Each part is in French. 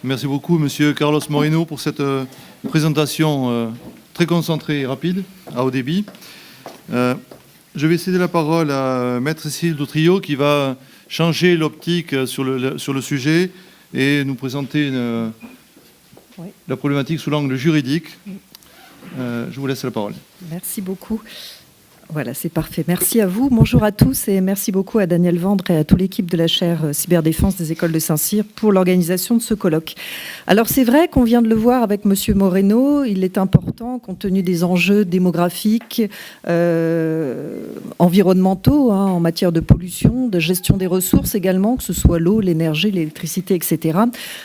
Merci beaucoup, Monsieur Carlos Moreno, pour cette présentation très concentrée et rapide, à haut débit. Je vais céder la parole à Maître Cécile Dautrillo, qui va changer l'optique sur le sujet et nous présenter la problématique sous l'angle juridique. Je vous laisse la parole. Merci beaucoup. Voilà, c'est parfait. Merci à vous. Bonjour à tous et merci beaucoup à Daniel Vendre et à toute l'équipe de la chaire cyberdéfense des écoles de Saint-Cyr pour l'organisation de ce colloque. Alors c'est vrai qu'on vient de le voir avec Monsieur Moreno, il est important, compte tenu des enjeux démographiques, environnementaux, en matière de pollution, de gestion des ressources également, que ce soit l'eau, l'énergie, l'électricité, etc.,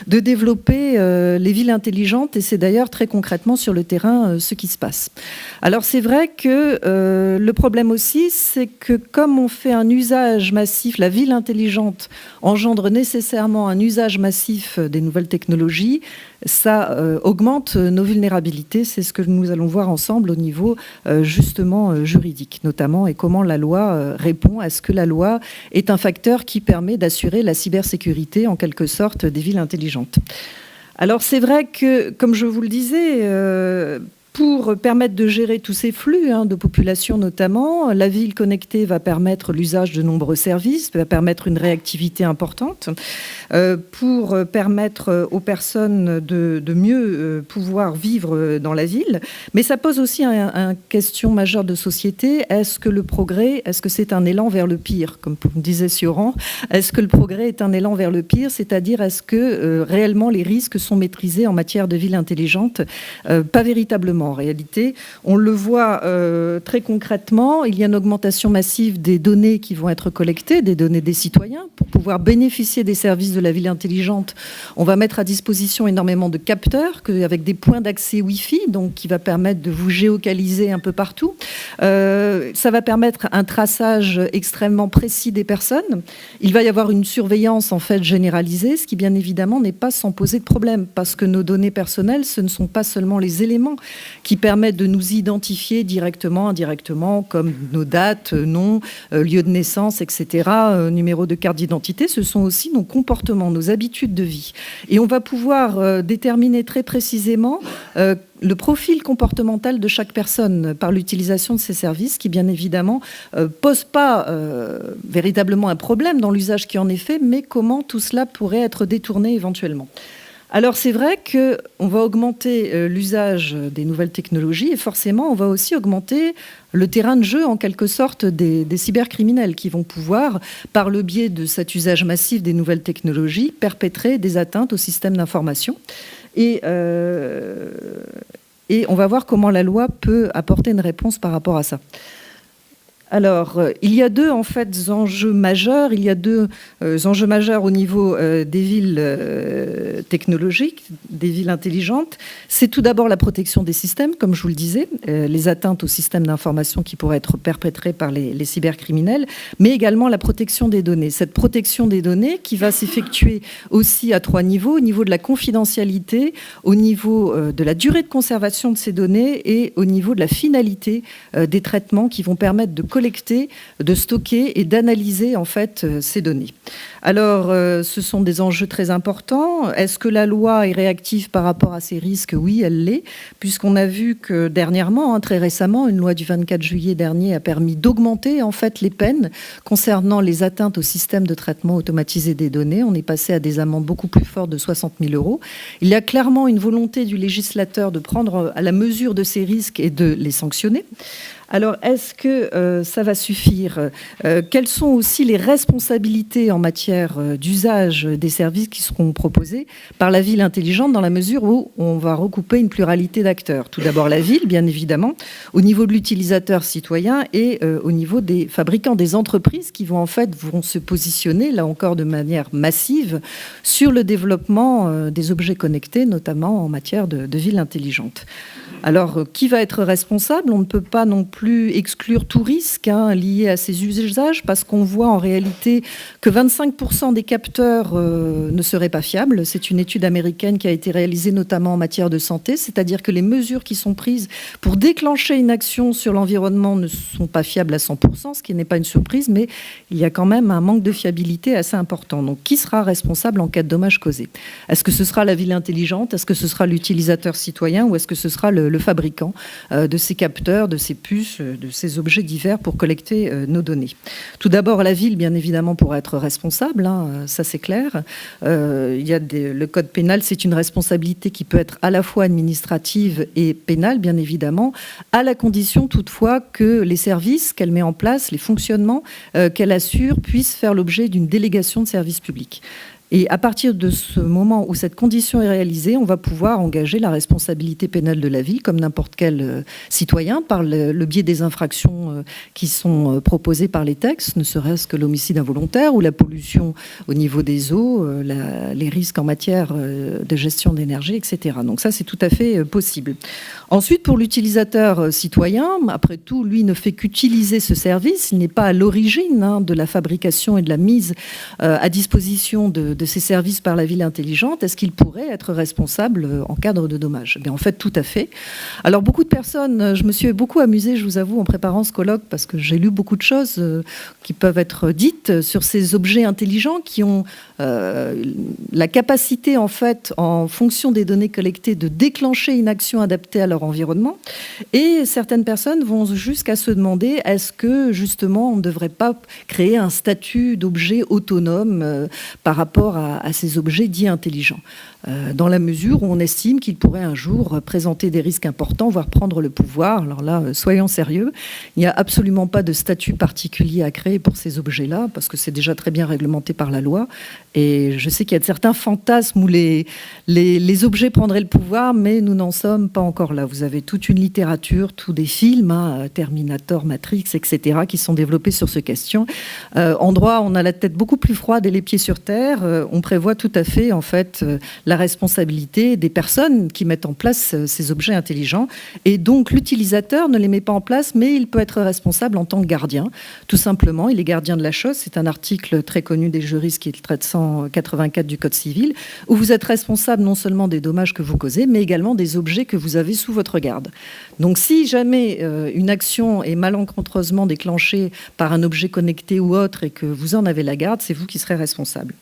de développer les villes intelligentes, et c'est d'ailleurs très concrètement sur le terrain ce qui se passe. Alors c'est vrai que le problème aussi, c'est que comme on fait un usage massif, la ville intelligente engendre nécessairement un usage massif des nouvelles technologies, ça augmente nos vulnérabilités. C'est ce que nous allons voir ensemble au niveau justement juridique, notamment, et comment la loi répond à ce que la loi est un facteur qui permet d'assurer la cybersécurité, en quelque sorte, des villes intelligentes. Alors c'est vrai que, comme je vous le disais, pour permettre de gérer tous ces flux de population notamment, la ville connectée va permettre l'usage de nombreux services, va permettre une réactivité importante, pour permettre aux personnes de mieux pouvoir vivre dans la ville. Mais ça pose aussi une question majeure de société. Est-ce que le progrès, est-ce que c'est un élan vers le pire, comme disait Sioran? Est-ce que le progrès est un élan vers le pire? C'est-à-dire, est-ce que réellement les risques sont maîtrisés en matière de ville intelligente? Pas véritablement. En réalité, on le voit très concrètement, il y a une augmentation massive des données qui vont être collectées, des données des citoyens. Pour pouvoir bénéficier des services de la ville intelligente, on va mettre à disposition énormément de capteurs avec des points d'accès Wi-Fi, donc qui va permettre de vous géocaliser un peu partout. Ça va permettre un traçage extrêmement précis des personnes. Il va y avoir une surveillance en fait généralisée, ce qui bien évidemment n'est pas sans poser de problème, parce que nos données personnelles, ce ne sont pas seulement les éléments qui permettent de nous identifier directement, indirectement, comme nos dates, noms, lieu de naissance, etc., numéro de carte d'identité. Ce sont aussi nos comportements, nos habitudes de vie. Et on va pouvoir déterminer très précisément le profil comportemental de chaque personne par l'utilisation de ces services qui, bien évidemment, pose pas véritablement un problème dans l'usage qui en est fait, mais comment tout cela pourrait être détourné éventuellement. Alors c'est vrai qu'on va augmenter l'usage des nouvelles technologies et forcément on va aussi augmenter le terrain de jeu en quelque sorte des cybercriminels qui vont pouvoir, par le biais de cet usage massif des nouvelles technologies, perpétrer des atteintes au système d'information. Et on va voir comment la loi peut apporter une réponse par rapport à ça. Alors, il y a deux en fait enjeux majeurs. Il y a deux enjeux majeurs au niveau des villes technologiques, des villes intelligentes. C'est tout d'abord la protection des systèmes, comme je vous le disais, les atteintes aux systèmes d'information qui pourraient être perpétrées par les cybercriminels, mais également la protection des données. Cette protection des données qui va s'effectuer aussi à trois niveaux, au niveau de la confidentialité, au niveau de la durée de conservation de ces données et au niveau de la finalité des traitements qui vont permettre de collecter, de stocker et d'analyser en fait ces données. Alors, ce sont des enjeux très importants. Est-ce que la loi est réactive par rapport à ces risques? Oui, elle l'est, puisqu'on a vu que dernièrement, très récemment, une loi du 24 juillet dernier a permis d'augmenter en fait les peines concernant les atteintes au système de traitement automatisé des données. On est passé à des amendes beaucoup plus fortes de 60 000 €. Il y a clairement une volonté du législateur de prendre à la mesure de ces risques et de les sanctionner. Alors, est-ce que ça va suffire? Quelles sont aussi les responsabilités en matière d'usage des services qui seront proposés par la ville intelligente dans la mesure où on va recouper une pluralité d'acteurs? Tout d'abord la ville, bien évidemment, au niveau de l'utilisateur citoyen et au niveau des fabricants, des entreprises qui vont se positionner, là encore de manière massive, sur le développement des objets connectés, notamment en matière de ville intelligente. Alors, qui va être responsable? On ne peut pas non plus plus exclure tout risque lié à ces usages, parce qu'on voit en réalité que 25% des capteurs ne seraient pas fiables. C'est une étude américaine qui a été réalisée notamment en matière de santé, c'est-à-dire que les mesures qui sont prises pour déclencher une action sur l'environnement ne sont pas fiables à 100%, ce qui n'est pas une surprise, mais il y a quand même un manque de fiabilité assez important. Donc, qui sera responsable en cas de dommages causés? Est-ce que ce sera la ville intelligente? Est-ce que ce sera l'utilisateur citoyen? Ou est-ce que ce sera le fabricant de ces capteurs, de ces puces, de ces objets divers pour collecter nos données? Tout d'abord, la ville, bien évidemment, pourra être responsable, ça c'est clair. Le code pénal, c'est une responsabilité qui peut être à la fois administrative et pénale, bien évidemment, à la condition toutefois que les services qu'elle met en place, les fonctionnements qu'elle assure, puissent faire l'objet d'une délégation de service public. Et à partir de ce moment où cette condition est réalisée, on va pouvoir engager la responsabilité pénale de la ville, comme n'importe quel citoyen, par le biais des infractions qui sont proposées par les textes, ne serait-ce que l'homicide involontaire ou la pollution au niveau des eaux, les risques en matière de gestion d'énergie, etc. Donc ça, c'est tout à fait possible. Ensuite, pour l'utilisateur citoyen, après tout, lui ne fait qu'utiliser ce service. Il n'est pas à l'origine de la fabrication et de la mise à disposition de ces services par la ville intelligente. Est-ce qu'il pourrait être responsable en cas de dommages? En fait, tout à fait. Alors, beaucoup de personnes, je me suis beaucoup amusée, je vous avoue, en préparant ce colloque, parce que j'ai lu beaucoup de choses qui peuvent être dites sur ces objets intelligents qui ont la capacité, en fait, en fonction des données collectées, de déclencher une action adaptée à leur environnement. Et certaines personnes vont jusqu'à se demander, est-ce que, justement, on ne devrait pas créer un statut d'objet autonome par rapport à ces objets dits intelligents, dans la mesure où on estime qu'ils pourraient un jour présenter des risques importants, voire prendre le pouvoir. Alors là, soyons sérieux, il n'y a absolument pas de statut particulier à créer pour ces objets-là, parce que c'est déjà très bien réglementé par la loi. Et je sais qu'il y a certains fantasmes où les objets prendraient le pouvoir, mais nous n'en sommes pas encore là. Vous avez toute une littérature, tous des films, Terminator, Matrix, etc., qui sont développés sur ces questions. En droit, on a la tête beaucoup plus froide et les pieds sur terre. On prévoit tout à fait, en fait, la responsabilité des personnes qui mettent en place ces objets intelligents. Et donc, l'utilisateur ne les met pas en place, mais il peut être responsable en tant que gardien. Tout simplement, il est gardien de la chose. C'est un article très connu des juristes qui est le trait de 184 du Code civil, où vous êtes responsable non seulement des dommages que vous causez, mais également des objets que vous avez sous votre garde. Donc, si jamais une action est malencontreusement déclenchée par un objet connecté ou autre et que vous en avez la garde, c'est vous qui serez responsable.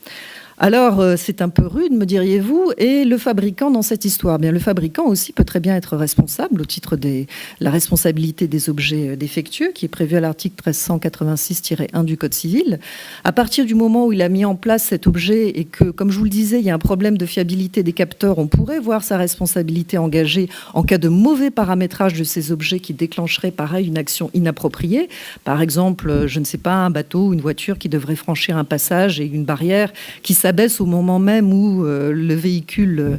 Alors, c'est un peu rude, me diriez-vous, et le fabricant dans cette histoire? Bien, le fabricant aussi peut très bien être responsable au titre de la responsabilité des objets défectueux, qui est prévu à l'article 1386-1 du Code civil. À partir du moment où il a mis en place cet objet et que, comme je vous le disais, il y a un problème de fiabilité des capteurs, on pourrait voir sa responsabilité engagée en cas de mauvais paramétrage de ces objets qui déclencherait, pareil, une action inappropriée. Par exemple, je ne sais pas, un bateau ou une voiture qui devrait franchir un passage et une barrière qui s'abaisse au moment même où le véhicule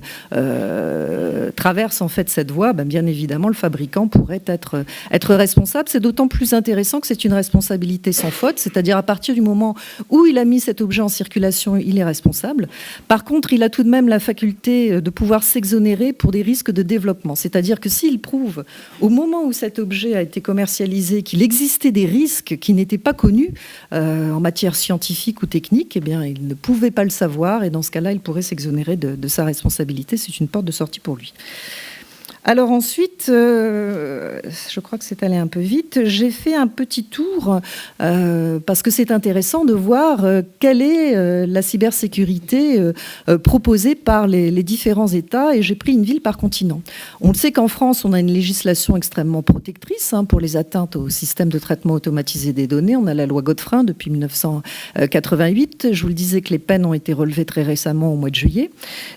traverse en fait cette voie, bien évidemment, le fabricant pourrait être responsable. C'est d'autant plus intéressant que c'est une responsabilité sans faute, c'est-à-dire à partir du moment où il a mis cet objet en circulation, il est responsable. Par contre, il a tout de même la faculté de pouvoir s'exonérer pour des risques de développement. C'est-à-dire que s'il prouve, au moment où cet objet a été commercialisé, qu'il existait des risques qui n'étaient pas connus en matière scientifique ou technique, eh bien, il ne pouvait pas le savoir, et dans ce cas-là, il pourrait s'exonérer de sa responsabilité. C'est une porte de sortie pour lui. Alors ensuite, je crois que c'est allé un peu vite, j'ai fait un petit tour parce que c'est intéressant de voir quelle est la cybersécurité proposée par les différents États, et j'ai pris une ville par continent. On le sait qu'en France, on a une législation extrêmement protectrice pour les atteintes au système de traitement automatisé des données. On a la loi Godefrein depuis 1988. Je vous le disais que les peines ont été relevées très récemment au mois de juillet.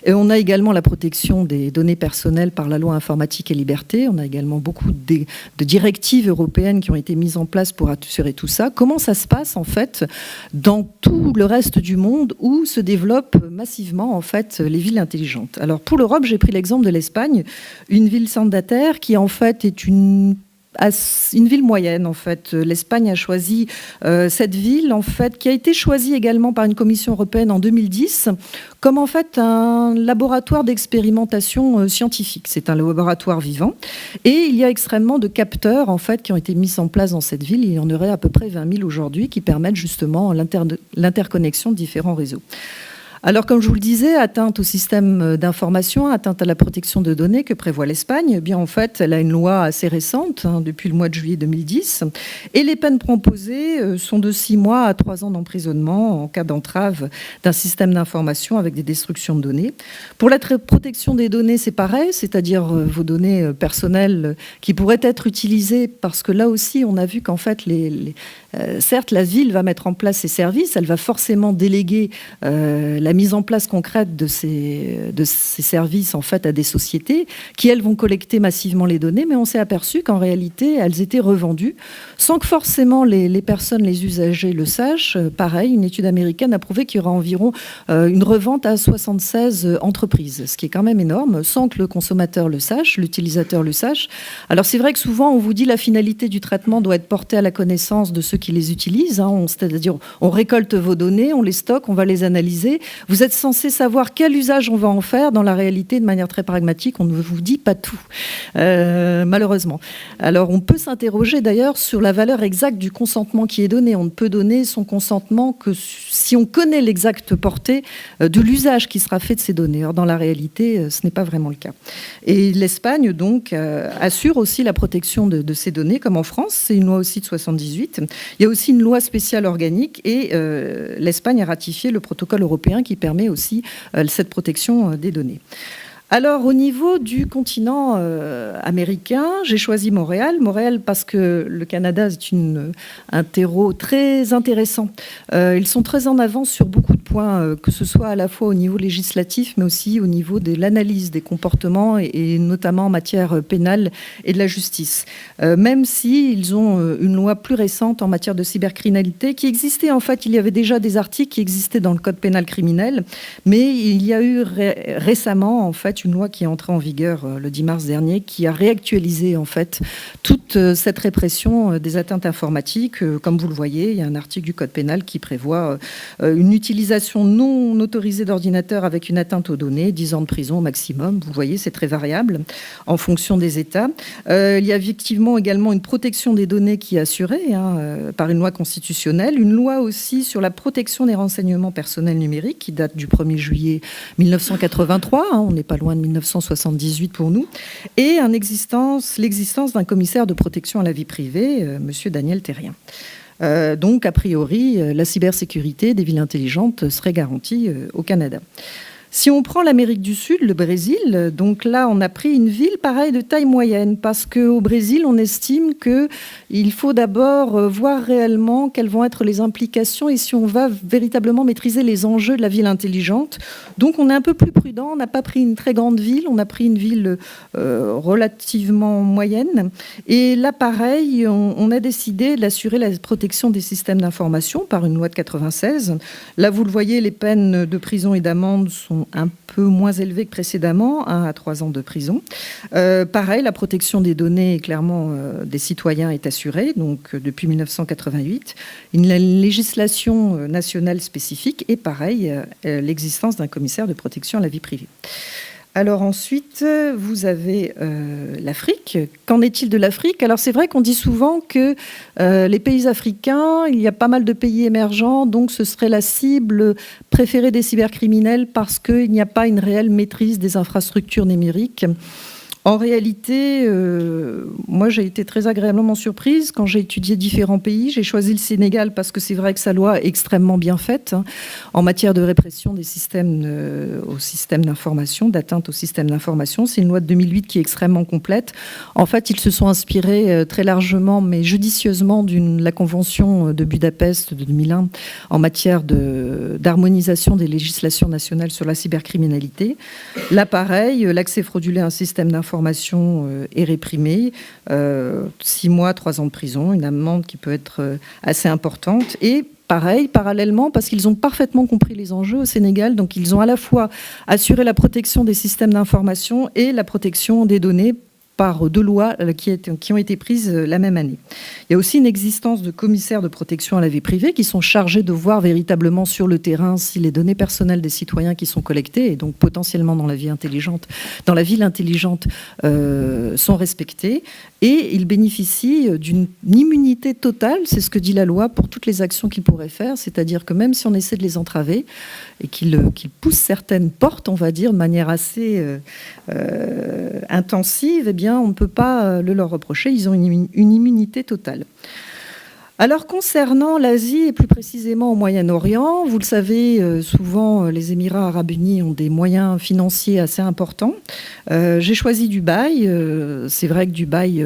Et on a également la protection des données personnelles par la loi informatique et liberté. On a également beaucoup de directives européennes qui ont été mises en place pour assurer tout ça. Comment ça se passe en fait dans tout le reste du monde où se développent massivement en fait les villes intelligentes? Alors pour l'Europe, j'ai pris l'exemple de l'Espagne, une ville Santander qui en fait est une une ville moyenne, en fait. L'Espagne a choisi cette ville, en fait, qui a été choisie également par une commission européenne en 2010 comme en fait un laboratoire d'expérimentation scientifique. C'est un laboratoire vivant et il y a extrêmement de capteurs en fait qui ont été mis en place dans cette ville. Il y en aurait à peu près 20 000 aujourd'hui qui permettent justement l'interconnexion de différents réseaux. Alors, comme je vous le disais, atteinte au système d'information, atteinte à la protection de données que prévoit l'Espagne, eh bien, en fait, elle a une loi assez récente, depuis le mois de juillet 2010, et les peines proposées sont de 6 mois à 3 ans d'emprisonnement en cas d'entrave d'un système d'information avec des destructions de données. Pour la protection des données, c'est pareil, c'est-à-dire vos données personnelles qui pourraient être utilisées, parce que là aussi, on a vu qu'en fait, certes, la ville va mettre en place ses services, elle va forcément déléguer la mise en place concrète de ces services en fait à des sociétés qui elles vont collecter massivement les données, mais on s'est aperçu qu'en réalité elles étaient revendues sans que forcément les personnes, les usagers le sachent. Pareil, une étude américaine a prouvé qu'il y aura environ une revente à 76 entreprises, ce qui est quand même énorme, sans que le consommateur le sache, l'utilisateur le sache. Alors c'est vrai que souvent on vous dit la finalité du traitement doit être portée à la connaissance de ceux qui les utilisent, c'est-à-dire on récolte vos données, on les stocke, on va les analyser. Vous êtes censé savoir quel usage on va en faire. Dans la réalité, de manière très pragmatique, on ne vous dit pas tout, malheureusement. Alors, on peut s'interroger d'ailleurs sur la valeur exacte du consentement qui est donné. On ne peut donner son consentement que si on connaît l'exacte portée de l'usage qui sera fait de ces données. Or, dans la réalité, ce n'est pas vraiment le cas. Et l'Espagne, donc, assure aussi la protection de ces données, comme en France. C'est une loi aussi de 78. Il y a aussi une loi spéciale organique et l'Espagne a ratifié le protocole européen qui permet aussi cette protection des données. Alors, au niveau du continent américain, j'ai choisi Montréal. Montréal parce que le Canada est un terreau très intéressant. Ils sont très en avance sur beaucoup de points, que ce soit à la fois au niveau législatif, mais aussi au niveau de l'analyse des comportements et notamment en matière pénale et de la justice. Même s'ils ont une loi plus récente en matière de cybercriminalité qui existait, en fait, il y avait déjà des articles qui existaient dans le code pénal criminel, mais il y a eu récemment, en fait, une loi qui est entrée en vigueur le 10 mars dernier, qui a réactualisé en fait toute cette répression des atteintes informatiques. Comme vous le voyez, il y a un article du Code pénal qui prévoit une utilisation non autorisée d'ordinateurs avec une atteinte aux données, 10 ans de prison au maximum. Vous voyez, c'est très variable en fonction des États. Il y a effectivement également une protection des données qui est assurée par une loi constitutionnelle, une loi aussi sur la protection des renseignements personnels numériques qui date du 1er juillet 1983. On n'est pas loin de 1978 pour nous, et l'existence d'un commissaire de protection à la vie privée, monsieur Daniel Thérien. Donc, a priori, la cybersécurité des villes intelligentes serait garantie au Canada. Si on prend l'Amérique du Sud, le Brésil, donc là, on a pris une ville pareille de taille moyenne parce qu'au Brésil, on estime qu'il faut d'abord voir réellement quelles vont être les implications et si on va véritablement maîtriser les enjeux de la ville intelligente. Donc, on est un peu plus prudent. On n'a pas pris une très grande ville. On a pris une ville relativement moyenne. Et là, pareil, on a décidé d'assurer la protection des systèmes d'information par une loi de 96. Là, vous le voyez, les peines de prison et d'amende sont un peu moins élevés que précédemment, 1 à 3 ans de prison. Pareil, la protection des données, clairement, des citoyens est assurée, donc depuis 1988. Une législation nationale spécifique et pareil, l'existence d'un commissaire de protection à la vie privée. Alors ensuite, vous avez l'Afrique. Qu'en est-il de l'Afrique? Alors c'est vrai qu'on dit souvent que les pays africains, il y a pas mal de pays émergents, donc ce serait la cible préférée des cybercriminels parce qu'il n'y a pas une réelle maîtrise des infrastructures numériques. En réalité, moi j'ai été très agréablement surprise quand j'ai étudié différents pays. J'ai choisi le Sénégal parce que c'est vrai que sa loi est extrêmement bien faite en matière de répression des systèmes aux systèmes d'information, d'atteinte aux systèmes d'information. C'est une loi de 2008 qui est extrêmement complète. En fait, ils se sont inspirés très largement, mais judicieusement, de la Convention de Budapest de 2001 en matière d'harmonisation des législations nationales sur la cybercriminalité. Là, pareil, l'accès frauduleux à un système d'information est réprimé, 6 mois, 3 ans de prison, une amende qui peut être assez importante. Et pareil, parallèlement, parce qu'ils ont parfaitement compris les enjeux au Sénégal, donc ils ont à la fois assuré la protection des systèmes d'information et la protection des données par 2 lois qui ont été prises la même année. Il y a aussi une existence de commissaires de protection à la vie privée qui sont chargés de voir véritablement sur le terrain si les données personnelles des citoyens qui sont collectées, et donc potentiellement dans la ville intelligente, sont respectées. Et ils bénéficient d'une immunité totale, c'est ce que dit la loi, pour toutes les actions qu'ils pourraient faire. C'est-à-dire que même si on essaie de les entraver et qu'ils poussent certaines portes, on va dire, de manière assez intensive, eh bien, on ne peut pas le leur reprocher. Ils ont une immunité totale. Alors, concernant l'Asie et plus précisément au Moyen-Orient, vous le savez, souvent les Émirats arabes unis ont des moyens financiers assez importants. J'ai choisi Dubaï. C'est vrai que Dubaï,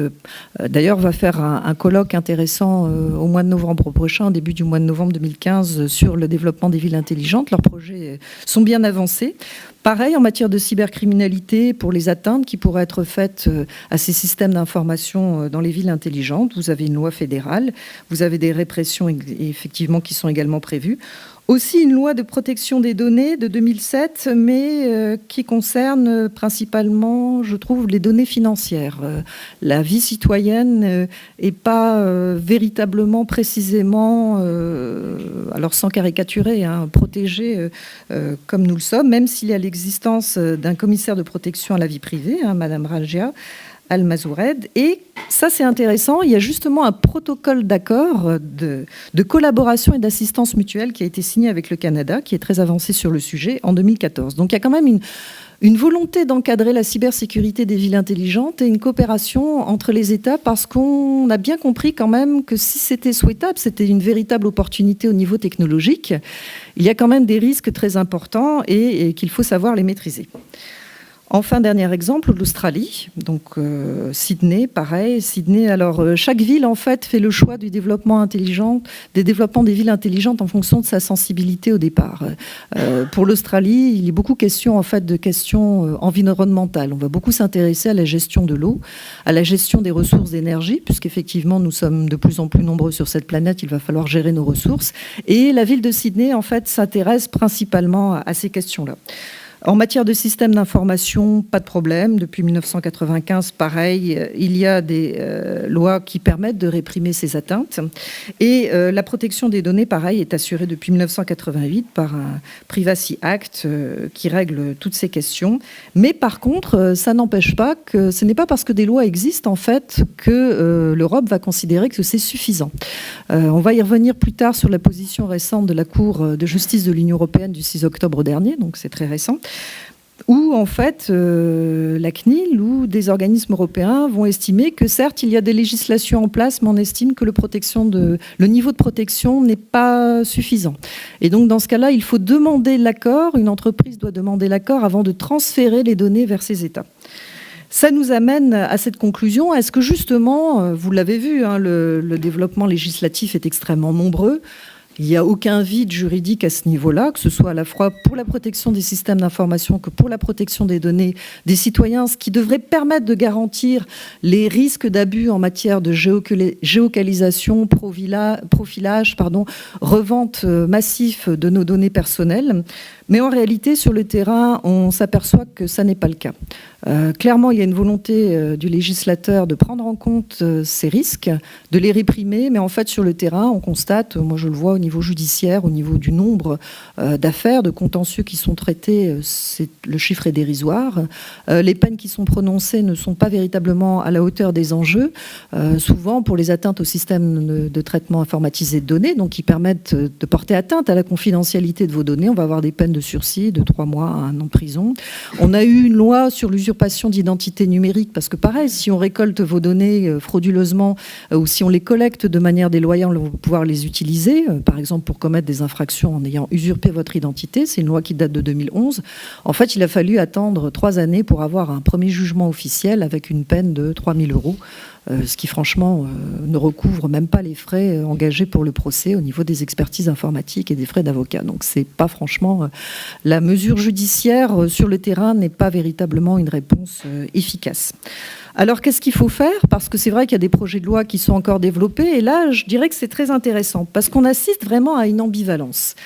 d'ailleurs, va faire un colloque intéressant au mois de novembre prochain, début du mois de novembre 2015, sur le développement des villes intelligentes. Leurs projets sont bien avancés. Pareil en matière de cybercriminalité, pour les atteintes qui pourraient être faites à ces systèmes d'information dans les villes intelligentes. Vous avez une loi fédérale, vous avez des répressions effectivement qui sont également prévues. Aussi une loi de protection des données de 2007, mais qui concerne principalement, je trouve, les données financières. La vie citoyenne n'est pas véritablement, précisément, alors sans caricaturer, protégée comme nous le sommes, même s'il y a l'existence d'un commissaire de protection à la vie privée, Madame Rajia Al-Mazoured. Et ça, c'est intéressant. Il y a justement un protocole d'accord de collaboration et d'assistance mutuelle qui a été signé avec le Canada, qui est très avancé sur le sujet, en 2014. Donc il y a quand même une volonté d'encadrer la cybersécurité des villes intelligentes et une coopération entre les États, parce qu'on a bien compris quand même que si c'était souhaitable, c'était une véritable opportunité au niveau technologique. Il y a quand même des risques très importants et qu'il faut savoir les maîtriser. Enfin, dernier exemple, l'Australie. Donc, Sydney, pareil. Sydney, alors, chaque ville, en fait, fait le choix du développement intelligent, des développements des villes intelligentes en fonction de sa sensibilité au départ. Pour l'Australie, il y a beaucoup question, en fait, de questions environnementales. On va beaucoup s'intéresser à la gestion de l'eau, à la gestion des ressources d'énergie, puisqu'effectivement, nous sommes de plus en plus nombreux sur cette planète. Il va falloir gérer nos ressources. Et la ville de Sydney, en fait, s'intéresse principalement à ces questions-là. En matière de système d'information, pas de problème. Depuis 1995, pareil, il y a des lois qui permettent de réprimer ces atteintes. Et la protection des données, pareil, est assurée depuis 1988 par un Privacy Act qui règle toutes ces questions. Mais par contre, ça n'empêche pas que ce n'est pas parce que des lois existent, en fait, que l'Europe va considérer que c'est suffisant. On va y revenir plus tard sur la position récente de la Cour de justice de l'Union européenne du 6 octobre dernier, donc c'est très récent, où en fait la CNIL ou des organismes européens vont estimer que certes il y a des législations en place, mais on estime que le niveau de protection n'est pas suffisant. Et donc dans ce cas-là, il faut demander l'accord, une entreprise doit demander l'accord avant de transférer les données vers ces États. Ça nous amène à cette conclusion. Est-ce que justement, vous l'avez vu, le développement législatif est extrêmement nombreux. Il n'y a aucun vide juridique à ce niveau-là, que ce soit à la fois pour la protection des systèmes d'information que pour la protection des données des citoyens, ce qui devrait permettre de garantir les risques d'abus en matière de géocalisation, profilage, revente massif de nos données personnelles. Mais en réalité, sur le terrain, on s'aperçoit que ça n'est pas le cas. Clairement, il y a une volonté du législateur de prendre en compte ces risques, de les réprimer, mais en fait, sur le terrain, on constate, moi je le vois au niveau judiciaire, au niveau du nombre d'affaires, de contentieux qui sont traités, le chiffre est dérisoire. Les peines qui sont prononcées ne sont pas véritablement à la hauteur des enjeux, souvent pour les atteintes au système de traitement informatisé de données, donc qui permettent de porter atteinte à la confidentialité de vos données. On va avoir des peines de sursis de 3 mois à 1 an de prison. On a eu une loi sur l'usurpation d'identité numérique, parce que pareil, si on récolte vos données frauduleusement ou si on les collecte de manière déloyale, on va pouvoir les utiliser, par exemple pour commettre des infractions en ayant usurpé votre identité. C'est une loi qui date de 2011. En fait, il a fallu attendre 3 années pour avoir un premier jugement officiel avec une peine de 3 000 €. Ce qui franchement ne recouvre même pas les frais engagés pour le procès au niveau des expertises informatiques et des frais d'avocat. Donc c'est pas franchement la mesure judiciaire sur le terrain n'est pas véritablement une réponse efficace. Alors qu'est-ce qu'il faut faire? Parce que c'est vrai qu'il y a des projets de loi qui sont encore développés et là je dirais que c'est très intéressant parce qu'on assiste vraiment à une ambivalence.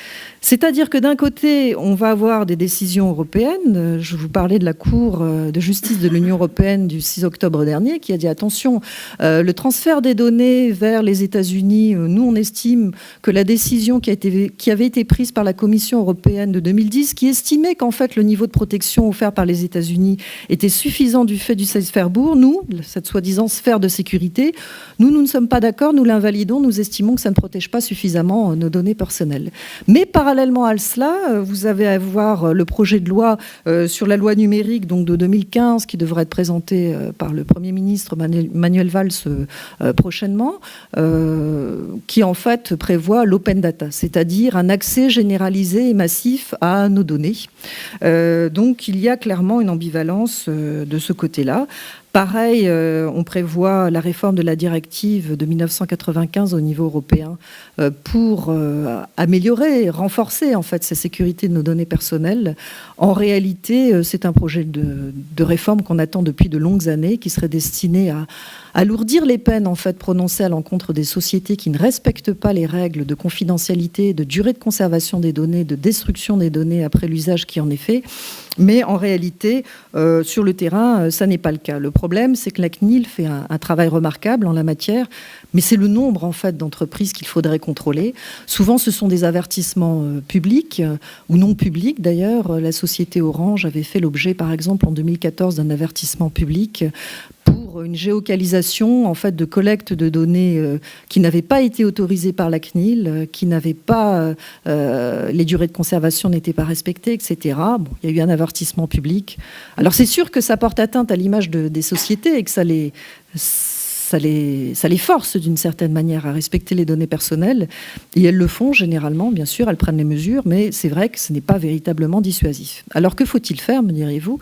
C'est-à-dire que d'un côté, on va avoir des décisions européennes. Je vous parlais de la Cour de justice de l'Union européenne du 6 octobre dernier qui a dit attention, le transfert des données vers les États-Unis, nous on estime que la décision qui avait été prise par la Commission européenne de 2010, qui estimait qu'en fait le niveau de protection offert par les États-Unis était suffisant du fait du Safe Harbor, nous, cette soi-disant sphère de sécurité, nous ne sommes pas d'accord, nous l'invalidons, nous estimons que ça ne protège pas suffisamment nos données personnelles. Mais parallèlement à cela, vous allez avoir le projet de loi sur la loi numérique donc de 2015 qui devrait être présenté par le Premier ministre Manuel Valls prochainement, qui en fait prévoit l'open data, c'est-à-dire un accès généralisé et massif à nos données. Donc il y a clairement une ambivalence de ce côté-là. Pareil, on prévoit la réforme de la directive de 1995 au niveau européen pour améliorer, renforcer en fait cette sécurité de nos données personnelles. En réalité, c'est un projet de réforme qu'on attend depuis de longues années, qui serait destiné à alourdir les peines en fait prononcées à l'encontre des sociétés qui ne respectent pas les règles de confidentialité, de durée de conservation des données, de destruction des données après l'usage qui en est fait. Mais en réalité, sur le terrain, ça n'est pas le cas. Le problème, c'est que la CNIL fait un travail remarquable en la matière, mais c'est le nombre en fait d'entreprises qu'il faudrait contrôler. Souvent, ce sont des avertissements publics ou non publics. D'ailleurs, la société Orange avait fait l'objet, par exemple, en 2014, d'un avertissement public pour une géocalisation en fait de collecte de données qui n'avaient pas été autorisées par la CNIL, qui n'avaient pas les durées de conservation n'étaient pas respectées, etc. Bon, il y a eu un avertissement public. Alors c'est sûr que ça porte atteinte à l'image des sociétés et que ça les force d'une certaine manière à respecter les données personnelles. Et elles le font généralement, bien sûr, elles prennent les mesures, mais c'est vrai que ce n'est pas véritablement dissuasif. Alors que faut-il faire, me direz-vous ?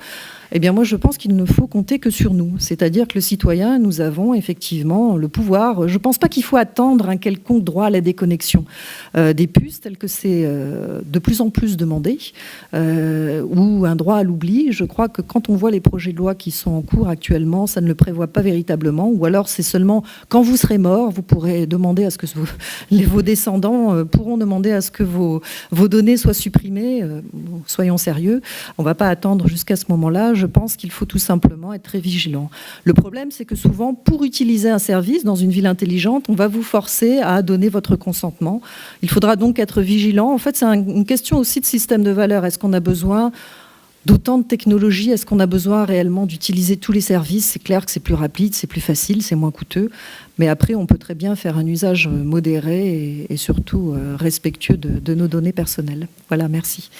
Eh bien, moi, je pense qu'il ne faut compter que sur nous. C'est-à-dire que le citoyen, nous avons effectivement le pouvoir. Je ne pense pas qu'il faut attendre un quelconque droit à la déconnexion des puces, tel que c'est de plus en plus demandé, ou un droit à l'oubli. Je crois que quand on voit les projets de loi qui sont en cours actuellement, ça ne le prévoit pas véritablement. Ou alors, c'est seulement quand vous serez mort, vous pourrez demander à ce que vos descendants pourront demander à ce que vos données soient supprimées. Soyons sérieux. On ne va pas attendre jusqu'à ce moment-là. Je pense qu'il faut tout simplement être très vigilant. Le problème, c'est que souvent, pour utiliser un service dans une ville intelligente, on va vous forcer à donner votre consentement. Il faudra donc être vigilant. En fait, c'est une question aussi de système de valeurs. Est-ce qu'on a besoin d'autant de technologies? Est-ce qu'on a besoin réellement d'utiliser tous les services? C'est clair que c'est plus rapide, c'est plus facile, c'est moins coûteux. Mais après, on peut très bien faire un usage modéré et surtout respectueux de nos données personnelles. Voilà, merci.